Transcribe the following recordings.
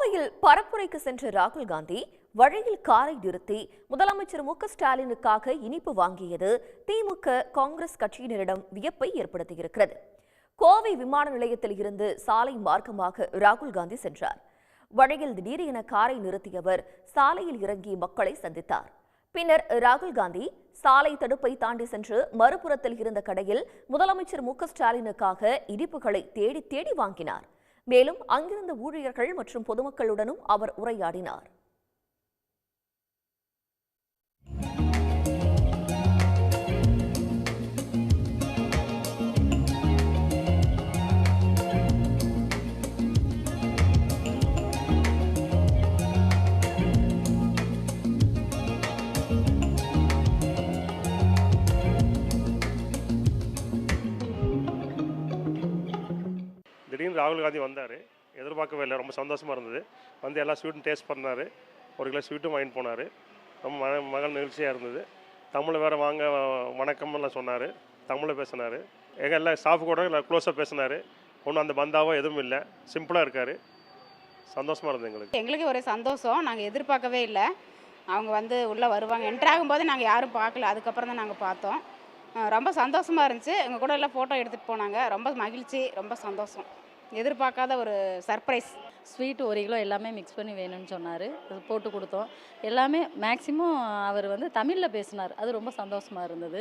கோவையில் பரப்புரைக்கு சென்ற ராகுல் காந்தி வழியில் காரை நிறுத்தி முதலமைச்சர் மு.க.ஸ்டாலினுக்காக இனிப்பு வாங்கியது திமுக காங்கிரஸ் கட்சியினரிடம் வியப்பை ஏற்படுத்தியிருக்கிறது. கோவை விமான நிலையத்தில் இருந்து சாலை மார்க்கமாக ராகுல் காந்தி சென்றார். வழியில் திடீரென காரை நிறுத்தியவர் சாலையில் இறங்கி மக்களை சந்தித்தார். பின்னர் ராகுல் காந்தி சாலை தடுப்பை தாண்டி சென்று மறுபுறத்தில் இருந்த கடையில் முதலமைச்சர் மு.க.ஸ்டாலினுக்காக இனிப்புகளை தேடி தேடி வாங்கினார். மேலும் அங்கிருந்த ஊழியர்கள் மற்றும் பொதுமக்களுடனும் அவர் உரையாடினார். திடீர்னு ராகுல் காந்தி வந்தார். எதிர்பார்க்கவே இல்லை. ரொம்ப சந்தோஷமாக இருந்தது. வந்து எல்லா ஸ்வீட்டும் டேஸ்ட் பண்ணார். 1 கிலோ ஸ்வீட்டும் வாங்கிட்டு போனார். ரொம்ப மகள் நிகழ்ச்சியாக இருந்தது. தமிழ் வேறு வாங்க வணக்கம்லாம் சொன்னார். தமிழில் பேசினார். எங்கள் எல்லா ஸ்டாஃப் கூட க்ளோஸாக பேசினார். ஒன்றும் அந்த பந்தாவோ எதுவும் இல்லை. சிம்பிளாக இருக்கார். சந்தோஷமாக இருந்தது எங்களுக்கு ஒரே சந்தோஷம். நாங்கள் எதிர்பார்க்கவே இல்லை. அவங்க வந்து உள்ளே வருவாங்க. என்ட்ரு ஆகும்போது நாங்கள் யாரும் பார்க்கல. அதுக்கப்புறம் தான் நாங்கள் பார்த்தோம். ரொம்ப சந்தோஷமாக இருந்துச்சு. எங்கள் கூட எல்லாம் ஃபோட்டோ எடுத்துகிட்டு போனாங்க. ரொம்ப மகிழ்ச்சி, ரொம்ப சந்தோஷம். எதிர்பார்க்காத ஒரு சர்ப்ரைஸ். ஸ்வீட் 1 கிலோ எல்லாமே மிக்ஸ் பண்ணி வேணும்னு சொன்னார். அது போட்டு கொடுத்தோம். எல்லாமே மேக்ஸிமம் அவர் வந்து தமிழில் பேசினார். அது ரொம்ப சந்தோஷமாக இருந்தது.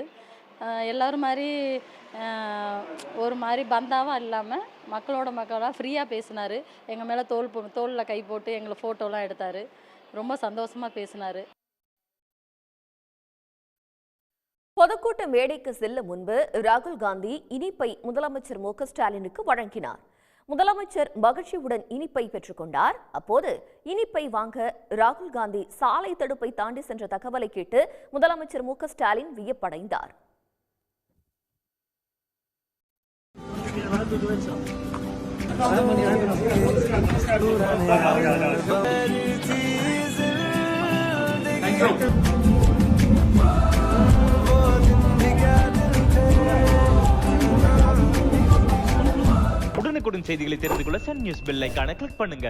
எல்லோரும் மாதிரி ஒரு மாதிரி பந்தாவாக இல்லாமல் மக்களாக ஃப்ரீயாக பேசினார். எங்கள் மேலே தோளில் கை போட்டு எங்களை ஃபோட்டோலாம் எடுத்தார். ரொம்ப சந்தோஷமாக பேசினார். பொதுக்கூட்ட மேடைக்கு செல்லும் முன்பு ராகுல் காந்தி இனிப்பை முதலமைச்சர் மு.க.ஸ்டாலினுக்கு வழங்கினார். முதலமைச்சர் மகிழ்ச்சியுடன் இனிப்பை பெற்றுக்கொண்டார். அப்போது இனிப்பை வாங்க ராகுல் காந்தி சாலை தடுப்பை தாண்டி சென்ற தகவலை கேட்டு முதலமைச்சர் மு.க.ஸ்டாலின் வியப்படைந்தார். உடனுக்குடன் செய்திகளை தெரிந்து கொள்ள சன் நியூஸ் பெல் ஐகானை கிளிக் பண்ணுங்க.